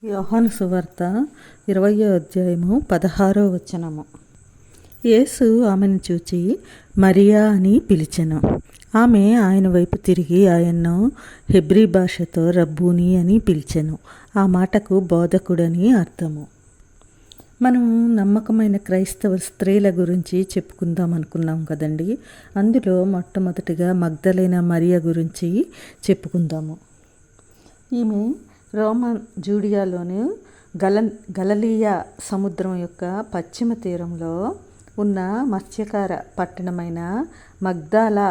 యోహాను సువార్త 20వ అధ్యాయము 16వ వచనము. యేసు ఆమెను చూచి మరియా అని పిలిచెను. ఆమె ఆయన వైపు తిరిగి ఆయన్ను హెబ్రీ భాషతో రబ్బూని అని పిలిచెను. ఆ మాటకు బోధకుడని అర్థము. మనం నమ్మకమైన క్రైస్తవ స్త్రీల గురించి చెప్పుకుందాం అనుకున్నాం కదండి. అందులో మొట్టమొదటిగా మగ్దలైన మరియ గురించి చెప్పుకుందాము. ఈమె రోమన్ జూడియాలోని గలిలయ సముద్రం యొక్క పశ్చిమ తీరంలో ఉన్న మత్స్యకార పట్టణమైన మగ్దాలా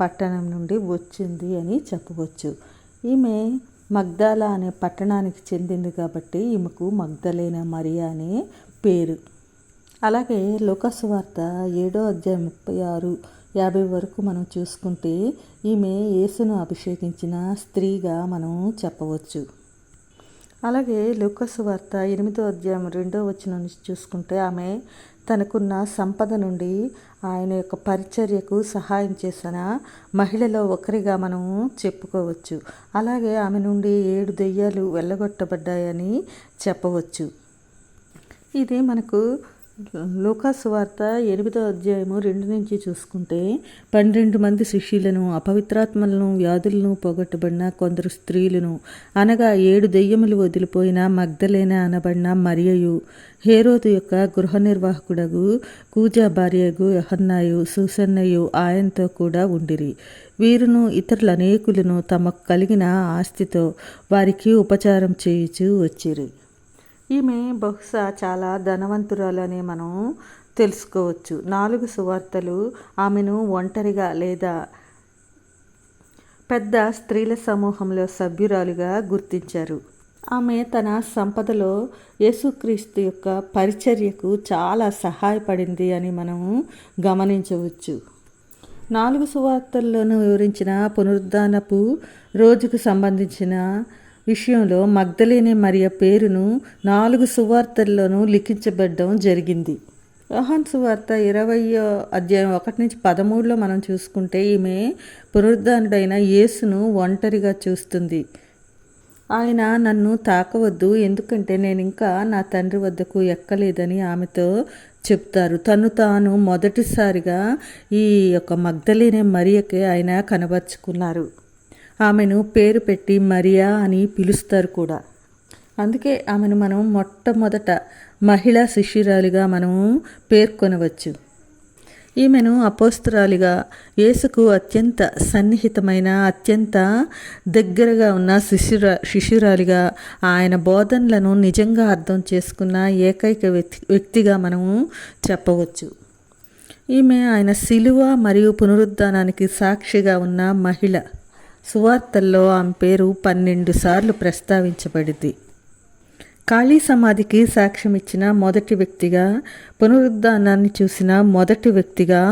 పట్టణం నుండి వచ్చింది అని చెప్పవచ్చు. ఈమె మగ్దాలా అనే పట్టణానికి చెందింది కాబట్టి ఈమెకు మగ్దలైన మరియ అనే పేరు. అలాగే లూకా సువార్త 7వ అధ్యాయం 36-50 వరకు మనం చూసుకుంటే ఈమె యేసును అభిషేకించిన స్త్రీగా మనం చెప్పవచ్చు. అలాగే లూకా సువార్త 8వ అధ్యాయం 2వ వచనం నుంచి చూసుకుంటే ఆమె తనకున్న సంపద నుండి ఆయన యొక్క పరిచర్యకు సహాయం చేసిన మహిళలో ఒకరిగా మనం చెప్పుకోవచ్చు. అలాగే ఆమె నుండి 7 దెయ్యాలు వెళ్ళగొట్టబడ్డాయని చెప్పవచ్చు. ఇది మనకు లూకా సువార్త 8వ అధ్యాయము 2 నుంచి చూసుకుంటే 12 మంది శిష్యులను, అపవిత్రాత్మలను, వ్యాధులను పోగొట్టబడిన కొందరు స్త్రీలను, అనగా 7 దెయ్యములు వదిలిపోయిన మగ్దలేన అనబడిన మరియయు, హేరోదు యొక్క గృహ నిర్వాహకుడగు కూజా భార్యగు యోహన్నాయు, సూసన్నయు ఆయనతో కూడా ఉండిరి. వీరును ఇతరులు అనేకులను తమకు కలిగిన ఆస్తితో వారికి ఉపచారం చేయుచూ వచ్చిరి. ఈమె బహుశా చాలా ధనవంతురాలని మనం తెలుసుకోవచ్చు. 4 సువార్తలు ఆమెను ఒంటరిగా లేదా పెద్ద స్త్రీల సమూహంలో సభ్యురాలుగా గుర్తించారు. ఆమె తన సంపదలో యేసుక్రీస్తు యొక్క పరిచర్యకు చాలా సహాయపడింది అని మనం గమనించవచ్చు. 4 సువార్తల్లోనూ వివరించిన పునరుద్ధానపు రోజుకు సంబంధించిన విషయంలో మగ్దలేనే మరియ పేరును 4 సువార్తల్లోనూ లిఖించబడడం జరిగింది. యోహాను సువార్త 20వ అధ్యాయం 1 నుంచి 13లో మనం చూసుకుంటే ఈమె పునరుద్ధానుడైన యేసును ఒంటరిగా చూస్తుంది. ఆయన నన్ను తాకవద్దు, ఎందుకంటే నేను ఇంకా నా తండ్రి వద్దకు ఎక్కలేదని ఆమెతో చెప్తారు. తను తాను మొదటిసారిగా ఈ యొక్క మగ్దలేనే మరియకే ఆయన కనబరుచుకున్నారు. ఆమెను పేరు పెట్టి మరియా అని పిలుస్తారు కూడా. అందుకే ఆమెను మనం మొట్టమొదట మహిళా శిష్యురాలిగా మనం పేర్కొనవచ్చు. ఈమెను అపోస్తలురాలిగా, యేసుకు అత్యంత సన్నిహితమైన, అత్యంత దగ్గరగా ఉన్న శిష్యురాలిగా, ఆయన బోధనలను నిజంగా అర్థం చేసుకున్న ఏకైక వ్యక్తిగా మనము చెప్పవచ్చు. ఈమె ఆయన శిలువ మరియు పునరుద్ధానానికి సాక్షిగా ఉన్న మహిళ. సువార్తల్లో ఆమె పేరు 12 సార్లు ప్రస్తావించబడింది. ఖాళీ సమాధికి సాక్ష్యం ఇచ్చిన మొదటి వ్యక్తిగా, పునరుద్ధానాన్ని చూసిన మొదటి వ్యక్తిగా,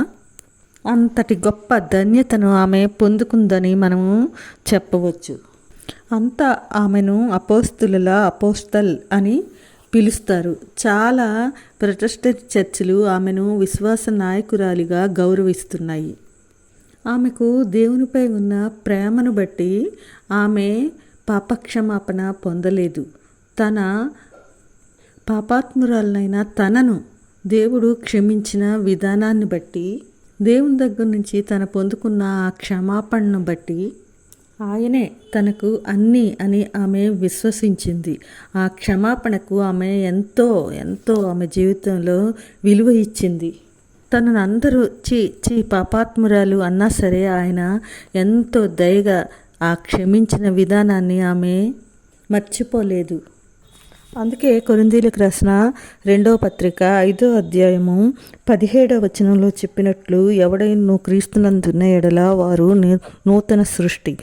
అంతటి గొప్ప ధన్యతను ఆమె పొందుకుందని మనము చెప్పవచ్చు. అంతా ఆమెను అపోస్తల్ అని పిలుస్తారు. చాలా ప్రొటెస్టెంట్ చర్చిలు ఆమెను విశ్వాస నాయకురాలిగా గౌరవిస్తున్నాయి. ఆమెకు దేవునిపై ఉన్న ప్రేమను బట్టి ఆమె పాపక్షమాపణ పొందలేదు. తన పాపాత్మురాలైన తనను దేవుడు క్షమించిన విధానాన్ని బట్టి, దేవుని దగ్గర నుంచి తను పొందుకున్న ఆ క్షమాపణను బట్టి ఆయనే తనకు అన్నీ అని ఆమె విశ్వసించింది. ఆ క్షమాపణకు ఆమె ఎంతో ఆమె జీవితంలో విలువ ఇచ్చింది. తనను అందరూ చీ పాపాత్మురాలు అన్నా సరే ఆయన ఎంతో దయగా ఆ క్షమించిన విధానాన్ని ఆమె మర్చిపోలేదు. అందుకే కొరింథీయులకు రాసిన 2వ పత్రిక 5వ అధ్యాయము 17వ వచనంలో చెప్పినట్లు, ఎవడైనా క్రీస్తునందున్న ఎడల వారు నూతన సృష్టి,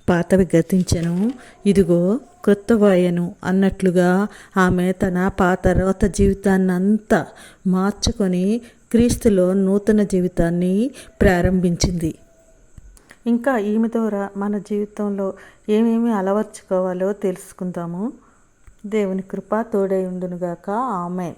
పాతవి గతించెను, ఇదిగో క్రొత్తవాయను అన్నట్లుగా ఆమె తన పాత రోత జీవితాన్ని అంతా మార్చుకొని క్రీస్తులో నూతన జీవితాన్ని ప్రారంభించింది. ఇంకా ఈమె ద్వారా మన జీవితంలో ఏమేమి అలవర్చుకోవాలో తెలుసుకుందాము. దేవుని కృప తోడై ఉండునుగాక. ఆమేన్.